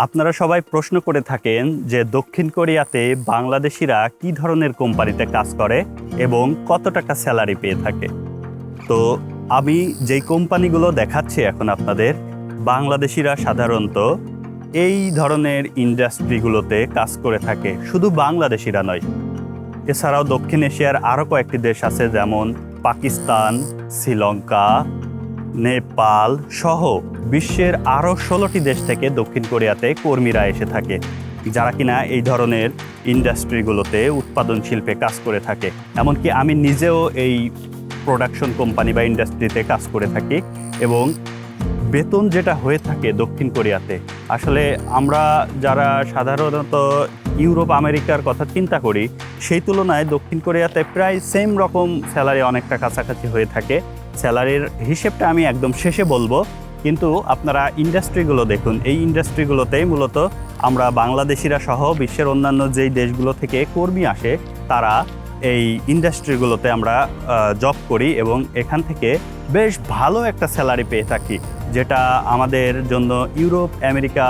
আপনারা সবাই প্রশ্ন করে থাকেন যে দক্ষিণ কোরিয়াতে বাংলাদেশিরা কি ধরনের কোম্পানিতে কাজ করে এবং কত টাকা স্যালারি পেয়ে থাকে। তো আমি যেই কোম্পানিগুলো দেখাচ্ছি এখন আপনাদের, বাংলাদেশিরা সাধারণত এই ধরনের ইন্ডাস্ট্রিগুলোতে কাজ করে থাকে। শুধু বাংলাদেশিরা নয়, এছাড়াও দক্ষিণ এশিয়ার আরও কয়েকটি দেশ আছে, যেমন পাকিস্তান, শ্রীলঙ্কা, নেপাল সহ বিশ্বের আরও 16টি দেশ থেকে দক্ষিণ কোরিয়াতে কর্মীরা এসে থাকে, যারা কিনা এই ধরনের ইন্ডাস্ট্রিগুলোতে উৎপাদন শিল্পে কাজ করে থাকে। এমনকি আমি নিজেও এই প্রোডাকশন কোম্পানি বা ইন্ডাস্ট্রিতে কাজ করে থাকি। এবং বেতন যেটা হয়ে থাকে দক্ষিণ কোরিয়াতে, আসলে আমরা যারা সাধারণত ইউরোপ আমেরিকার কথা চিন্তা করি, সেই তুলনায় দক্ষিণ কোরিয়াতে প্রায় সেম রকম স্যালারি অনেকটা কাছাকাছি হয়ে থাকে। স্যালারির হিসেবটা আমি একদম শেষে বলবো, কিন্তু আপনারা ইন্ডাস্ট্রিগুলো দেখুন। এই ইন্ডাস্ট্রিগুলোতেই মূলত আমরা বাংলাদেশিরা সহ বিশ্বের অন্যান্য যেই দেশগুলো থেকে কর্মী আসে, তারা এই ইন্ডাস্ট্রিগুলোতে আমরা জব করি এবং এখান থেকে বেশ ভালো একটা স্যালারি পেয়ে থাকি, যেটা আমাদের জন্য ইউরোপ আমেরিকা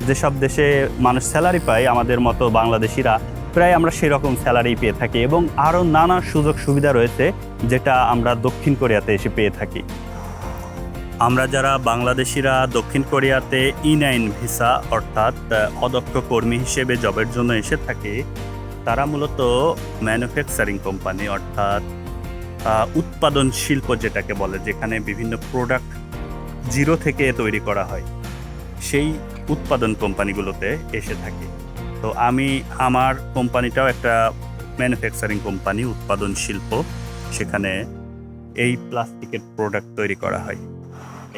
যেসব দেশে মানুষ স্যালারি পায়, আমাদের মতো বাংলাদেশিরা প্রায় আমরা সেরকম স্যালারি পেয়ে থাকি। এবং আরও নানা সুযোগ সুবিধা রয়েছে যেটা আমরা দক্ষিণ কোরিয়াতে এসে পেয়ে থাকি। আমরা যারা বাংলাদেশিরা দক্ষিণ কোরিয়াতে E9 ভিসা অর্থাৎ অদক্ষ কর্মী হিসেবে জবের জন্য এসে থাকি, তারা মূলত ম্যানুফ্যাকচারিং কোম্পানি অর্থাৎ উৎপাদন শিল্প যেটাকে বলে, যেখানে বিভিন্ন প্রোডাক্ট জিরো থেকে তৈরি করা হয়, সেই উৎপাদন কোম্পানিগুলোতে এসে থাকি। তো আমার কোম্পানিটাও একটা ম্যানুফ্যাকচারিং কোম্পানি, উৎপাদন শিল্প। সেখানে এই প্লাস্টিকের প্রোডাক্ট তৈরি করা হয়,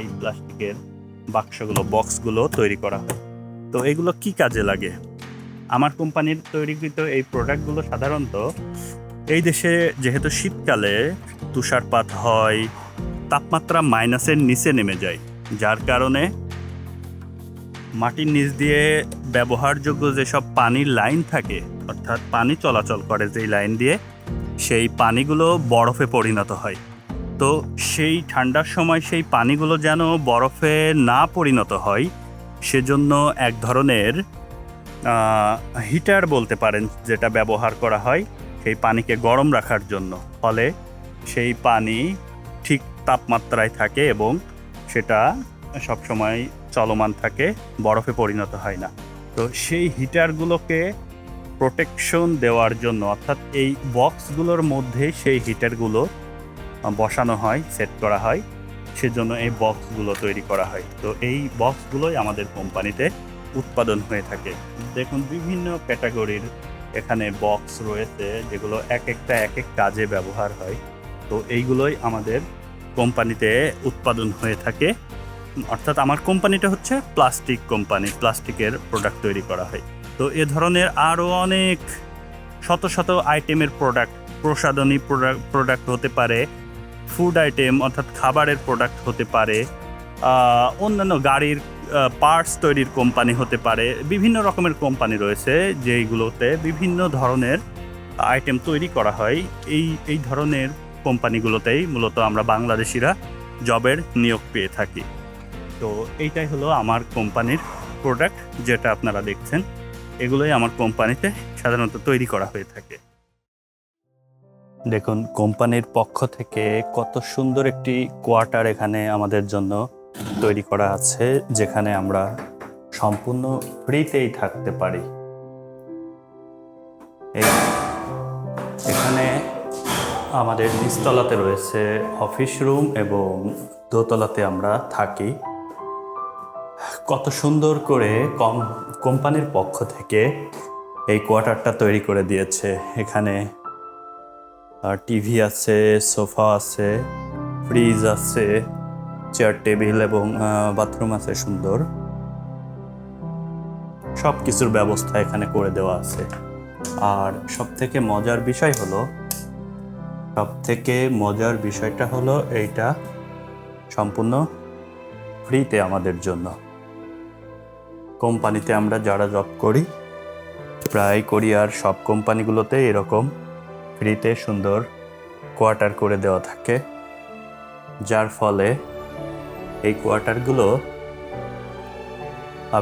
এই প্লাস্টিকের বাক্সগুলো, বক্সগুলো তৈরি করা হয়। তো এগুলো কি কাজে লাগে? আমার কোম্পানির তৈরিকৃত এই প্রোডাক্টগুলো সাধারণত এই দেশে যেহেতু শীতকালে তুষারপাত হয়, তাপমাত্রা মাইনাসের নিচে নেমে যায়, যার কারণে মাটির নিচ দিয়ে ব্যবহারযোগ্য যেসব পানির লাইন থাকে, অর্থাৎ পানি চলাচল করে যেই লাইন দিয়ে, সেই পানিগুলো বরফে পরিণত হয়। তো সেই ঠান্ডার সময় সেই পানিগুলো যেন বরফে না পরিণত হয়, সেজন্য এক ধরনের হিটার বলতে পারেন, যেটা ব্যবহার করা হয় সেই পানিকে গরম রাখার জন্য। ফলে সেই পানি ঠিক তাপমাত্রায় থাকে এবং সেটা সবসময় চলমান থাকে, বরফে পরিণত হয় না। তো সেই হিটারগুলোকে প্রোটেকশন দেওয়ার জন্য, অর্থাৎ এই বক্সগুলোর মধ্যে সেই হিটারগুলো বসানো হয়, সেট করা হয়, সেজন্য এই বক্সগুলো তৈরি করা হয়। তো এই বক্সগুলোই আমাদের কোম্পানিতে উৎপাদন হয়ে থাকে। দেখুন, বিভিন্ন ক্যাটাগরির এখানে বক্স রয়েছে, যেগুলো এক এক কাজে ব্যবহার হয়। তো এইগুলোই আমাদের কোম্পানিতে উৎপাদন হয়ে থাকে। অর্থাৎ আমার কোম্পানিটা হচ্ছে প্লাস্টিক কোম্পানি, প্লাস্টিকের প্রোডাক্ট তৈরি করা হয়। তো এ ধরনের আরও অনেক শত শত আইটেমের প্রোডাক্ট, প্রসাধনী প্রোডাক্ট হতে পারে, ফুড আইটেম অর্থাৎ খাবারের প্রোডাক্ট হতে পারে, অন্যান্য গাড়ির পার্টস তৈরির কোম্পানি হতে পারে। বিভিন্ন রকমের কোম্পানি রয়েছে যেইগুলোতে বিভিন্ন ধরনের আইটেম তৈরি করা হয়। এই ধরনের কোম্পানিগুলোতেই মূলত আমরা বাংলাদেশিরা জবের নিয়োগ পেয়ে থাকি। তো এইটাই হলো আমার কোম্পানির প্রোডাক্ট, যেটা আপনারা দেখছেন। এগুলোই আমার কোম্পানিতে সাধারণত তৈরি করা হয়ে থাকে। দেখুন, কোম্পানির পক্ষ থেকে কত সুন্দর একটি কোয়ার্টার এখানে আমাদের জন্য তৈরি করা আছে, যেখানে আমরা সম্পূর্ণ ফ্রিতেই থাকতে পারি। এখানে আমাদের নিচতলাতে রয়েছে অফিস রুম এবং দোতলাতে আমরা থাকি। কত সুন্দর করে কোম্পানির পক্ষ থেকে এই কোয়ার্টারটা তৈরি করে দিয়েছে। এখানে টিভি আছে, সোফা আছে, ফ্রিজ আছে, চেয়ার টেবিল এবং বাথরুম আছে। সুন্দর সব কিছুর ব্যবস্থা এখানে করে দেওয়া আছে। আর সবথেকে মজার বিষয়টা হলো এইটা সম্পূর্ণ ফ্রিতে আমাদের জন্য। কোম্পানিতে আমরা যারা জব করি, প্রায় কোরিয়ার সব কোম্পানিগুলোতে এরকম ফ্রিতে সুন্দর কোয়ার্টার করে দেওয়া থাকে, যার ফলে এই কোয়ার্টারগুলো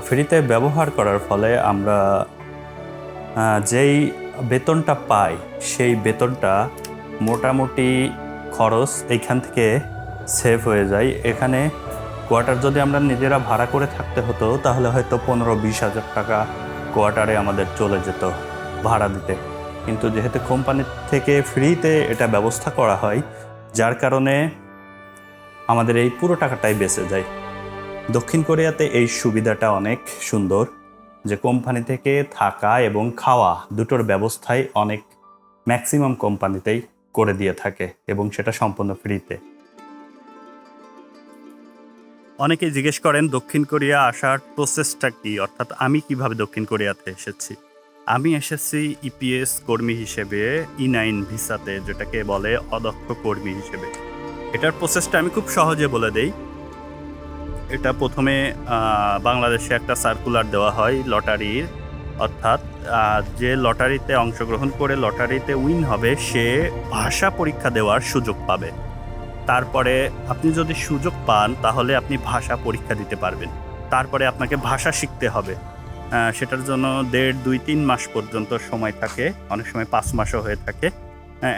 ফ্রিতে ব্যবহার করার ফলে আমরা যেই বেতনটা পাই সেই বেতনটা মোটামুটি খরচ এইখান থেকে সেভ হয়ে যায়। এখানে কোয়ার্টার যদি আমরা নিজেরা ভাড়া করে থাকতে হতো তাহলে হয়তো 15-20 হাজার টাকা কোয়ার্টারে আমাদের চলে যেত ভাড়া দিতে, কিন্তু যেহেতু কোম্পানি থেকে ফ্রিতে এটা ব্যবস্থা করা হয় যার কারণে আমাদের এই পুরো টাকাটাই বেঁচে যায়। দক্ষিণ কোরিয়াতে এই সুবিধাটা অনেক সুন্দর যে কোম্পানি থেকে থাকা এবং খাওয়া দুটোর ব্যবস্থাই অনেক ম্যাক্সিমাম কোম্পানিতেই করে দিয়ে থাকে এবং সেটা সম্পূর্ণ ফ্রিতে। অনেকেই জিজ্ঞেস করেন দক্ষিণ কোরিয়া আসার প্রসেসটা কি, অর্থাৎ আমি কিভাবে দক্ষিণ কোরিয়াতে এসেছি। আমি এসেছি ইপিএস কর্মী হিসেবে E9 ভিসাতে, যেটাকে বলে অদক্ষ কর্মী হিসেবে। এটার প্রসেসটা আমি খুব সহজে বলে দেই। এটা প্রথমে বাংলাদেশে একটা সার্কুলার দেওয়া হয় লটারির, অর্থাৎ যে লটারিতে অংশগ্রহণ করে লটারিতে উইন হবে সে ভাষা পরীক্ষা দেওয়ার সুযোগ পাবে। তারপরে আপনি যদি সুযোগ পান তাহলে আপনি ভাষা পরীক্ষা দিতে পারবেন। তারপরে আপনাকে ভাষা শিখতে হবে, সেটার জন্য 1.5-2-3 মাস পর্যন্ত সময় থাকে, অনেক সময় 5 মাসও হয়ে থাকে,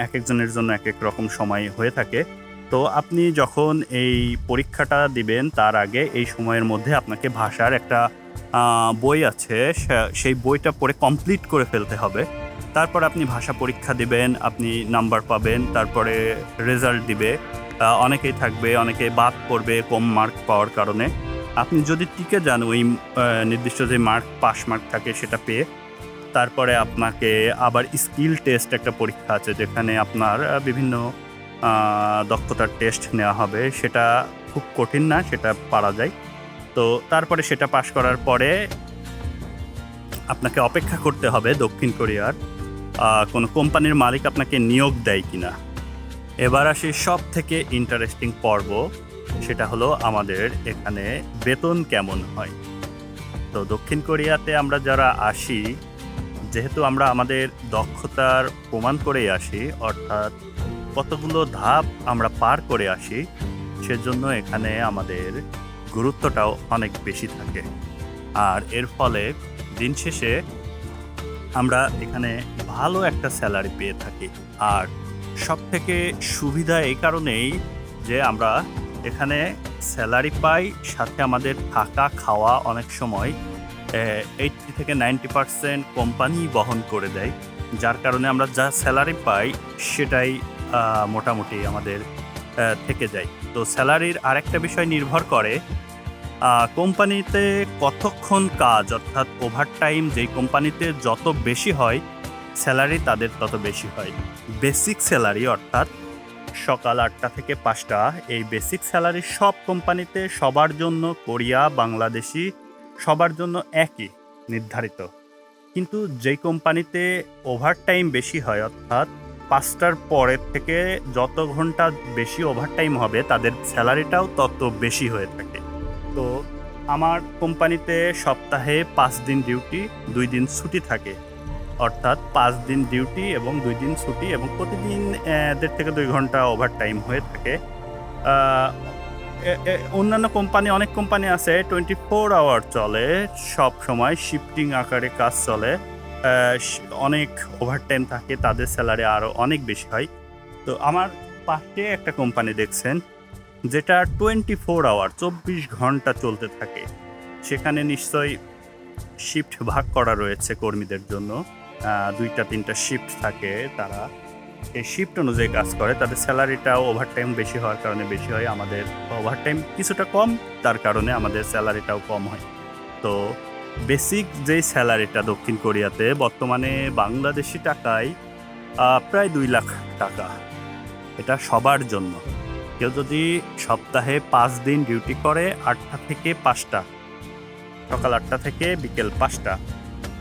এক একজনের জন্য এক এক রকম সময় হয়ে থাকে। তো আপনি যখন এই পরীক্ষাটা দিবেন তার আগে এই সময়ের মধ্যে আপনাকে ভাষার একটা বই আছে, সেই বইটা পড়ে কমপ্লিট করে ফেলতে হবে। তারপর আপনি ভাষা পরীক্ষা দিবেন, আপনি নাম্বার পাবেন, তারপরে রেজাল্ট দিবে। অনেকেই থাকবে, অনেকে বাদ পড়বে কম মার্ক পাওয়ার কারণে। আপনি যদি টিকে যান ওই নির্দিষ্ট যে পাস মার্ক থাকে সেটা পেয়ে, তারপরে আপনাকে আবার স্কিল টেস্ট একটা পরীক্ষা আছে যেখানে আপনার বিভিন্ন দক্ষতার টেস্ট নেওয়া হবে। সেটা খুব কঠিন না, সেটা পারা যায়। তো তারপরে সেটা পাস করার পরে আপনাকে অপেক্ষা করতে হবে দক্ষিণ কোরিয়ার কোনো কোম্পানির মালিক আপনাকে নিয়োগ দেয় কিনা। এবার আসি সব থেকে ইন্টারেস্টিং পর্ব, সেটা হলো আমাদের এখানে বেতন কেমন হয়। তো দক্ষিণ কোরিয়াতে আমরা যারা আসি, যেহেতু আমরা আমাদের দক্ষতার প্রমাণ করেই আসি, অর্থাৎ কতগুলো ধাপ আমরা পার করে আসি, সেজন্য এখানে আমাদের গুরুত্বটাও অনেক বেশি থাকে। আর এর ফলে দিন শেষে আমরা এখানে ভালো একটা স্যালারি পেয়ে থাকি। আর সব থেকে সুবিধা এই কারণেই যে আমরা এখানে স্যালারি পাই, সাথে আমাদের থাকা খাওয়া অনেক সময় 80-90% কোম্পানি বহন করে দেয়, যার কারণে আমরা যা স্যালারি পাই সেটাই মোটামুটি আমাদের থেকে যায়। তো স্যালারির আরেকটা বিষয় নির্ভর করে কোম্পানিতে কতক্ষণ কাজ, অর্থাৎ ওভারটাইম যেই কোম্পানিতে যত বেশি হয় স্যালারি তাদের তত বেশি হয়। বেসিক স্যালারি অর্থাৎ সকাল 8টা থেকে 5টা, এই বেসিক স্যালারি সব কোম্পানিতে সবার জন্য, কোরিয়া, বাংলাদেশি সবার জন্য একই নির্ধারিত। কিন্তু যেই কোম্পানিতে ওভারটাইম বেশি হয়, অর্থাৎ 5টার পরের থেকে যত ঘন্টা বেশি ওভারটাইম হবে তাদের স্যালারিটাও তত বেশি হয়ে থাকে। তো আমার কোম্পানিতে সপ্তাহে 5 দিন ডিউটি, 2 দিন ছুটি থাকে, অর্থাৎ 5 দিন ডিউটি এবং 2 দিন ছুটি, এবং প্রতিদিন 1.5 থেকে 2 ঘন্টা ওভারটাইম হয়ে থাকে। অন্যান্য কোম্পানি, অনেক কোম্পানি আছে 24 আওয়ার চলে, সব সময় শিফটিং আকারে কাজ চলে, অনেক ওভারটাইম থাকে, তাদের স্যালারি আরও অনেক বেশি হয়। তো আমার পাশে একটা কোম্পানি দেখছেন যেটা 24 আওয়ার 24 ঘন্টা চলতে থাকে, সেখানে নিশ্চয়ই শিফট ভাগ করা রয়েছে কর্মীদের জন্য, 2-3টা শিফট থাকে, তারা এই শিফট অনুযায়ী কাজ করে, তাদের স্যালারিটাও ওভারটাইম বেশি হওয়ার কারণে বেশি হয়। আমাদের ওভারটাইম কিছুটা কম, তার কারণে আমাদের স্যালারিটাও কম হয়। তো বেসিক যেই স্যালারিটা দক্ষিণ কোরিয়াতে বর্তমানে বাংলাদেশি টাকায় প্রায় 2 লাখ টাকা, এটা সবার জন্য। কেউ যদি সপ্তাহে 5 দিন ডিউটি করে 8টা থেকে 5টা, সকাল 8টা থেকে বিকেল 5টা,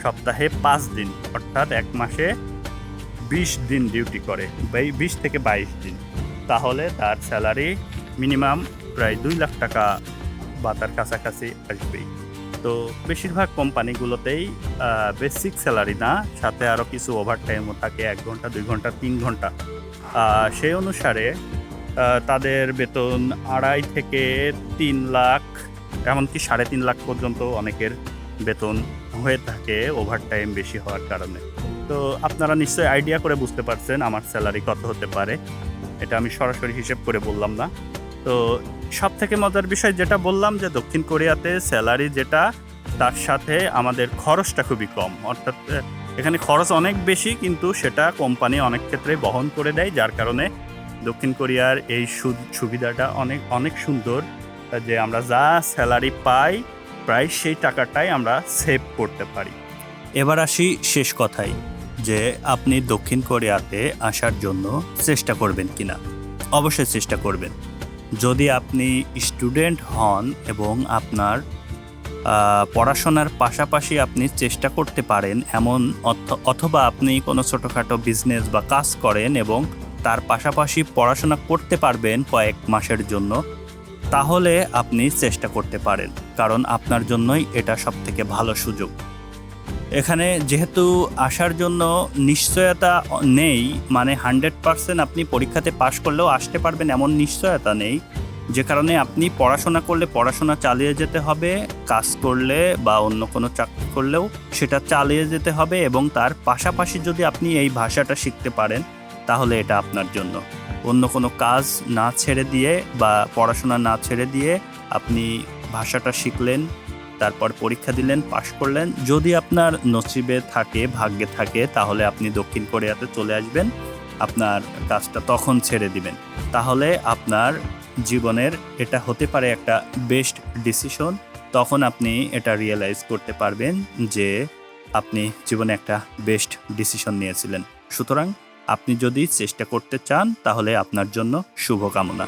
সপ্তাহে 5 দিন, অর্থাৎ এক মাসে 20 দিন ডিউটি করে, 20 থেকে 22 দিন, তাহলে তার স্যালারি মিনিমাম প্রায় 2 লাখ টাকা বা তার কাছাকাছি আসবেই। তো বেশিরভাগ কোম্পানিগুলোতেই বেসিক স্যালারি না, সাথে আরও কিছু ওভারটাইমও থাকে, 1 ঘন্টা, 2 ঘন্টা, 3 ঘন্টা। সেই অনুসারে তাদের বেতন 2.5 থেকে 3 লাখ এমনকি 3.5 লাখ পর্যন্ত অনেকের বেতন হয়ে থাকে ওভারটাইম বেশি হওয়ার কারণে। তো আপনারা নিশ্চয়ই আইডিয়া করে বুঝতে পারছেন আমার স্যালারি কত হতে পারে। এটা আমি সরাসরি হিসেব করে বললাম না। তো সবথেকে মজার বিষয় যেটা বললাম যে দক্ষিণ কোরিয়াতে স্যালারি যেটা, তার সাথে আমাদের খরচটা খুবই কম। অর্থাৎ এখানে খরচ অনেক বেশি, কিন্তু সেটা কোম্পানি অনেক ক্ষেত্রে বহন করে দেয়, যার কারণে দক্ষিণ কোরিয়ার এই সুবিধাটা অনেক অনেক সুন্দর যে আমরা যা স্যালারি পাই প্রায় সেই টাকাটাই আমরা সেভ করতে পারি। এবার আসি শেষ কথায়, যে আপনি দক্ষিণ কোরিয়াতে আসার জন্য চেষ্টা করবেন কিনা। অবশ্যই চেষ্টা করবেন। যদি আপনি স্টুডেন্ট হন এবং আপনার পড়াশোনার পাশাপাশি আপনি চেষ্টা করতে পারেন এমন, অথবা আপনি কোনো ছোটোখাটো বিজনেস বা কাজ করেন এবং তার পাশাপাশি পড়াশোনা করতে পারবেন কয়েক মাসের জন্য, তাহলে আপনি চেষ্টা করতে পারেন, কারণ আপনার জন্যই এটা সবথেকে ভালো সুযোগ। এখানে যেহেতু আসার জন্য নিশ্চয়তা নেই, মানে 100% আপনি পরীক্ষাতে পাশ করলেও আসতে পারবেন এমন নিশ্চয়তা নেই, যে কারণে আপনি পড়াশোনা করলে পড়াশোনা চালিয়ে যেতে হবে, কাজ করলে বা অন্য কোনো চাকরি করলেও সেটা চালিয়ে যেতে হবে, এবং তার পাশাপাশি যদি আপনি এই ভাষাটা শিখতে পারেন তাহলে এটা আপনার জন্য। অন্য কোনো কাজ না ছেড়ে দিয়ে বা পড়াশোনা না ছেড়ে দিয়ে আপনি ভাষাটা শিখলেন, তারপর পরীক্ষা দিলেন, পাশ করলেন। যদি আপনার নসিবে থাকে, ভাগ্যে থাকে, তাহলে আপনি দক্ষিণ কোরিয়াতে চলে আসবেন, আপনার কাজটা তখন ছেড়ে দিবেন। তাহলে আপনার জীবনের এটা হতে পারে একটা বেস্ট ডিসিশন। তখন আপনি এটা রিয়েলাইজ করতে পারবেন যে আপনি জীবনে একটা বেস্ট ডিসিশন নিয়েছিলেন। সুতরাং আপনি যদি চেষ্টা করতে চান তাহলে আপনার জন্য শুভকামনা।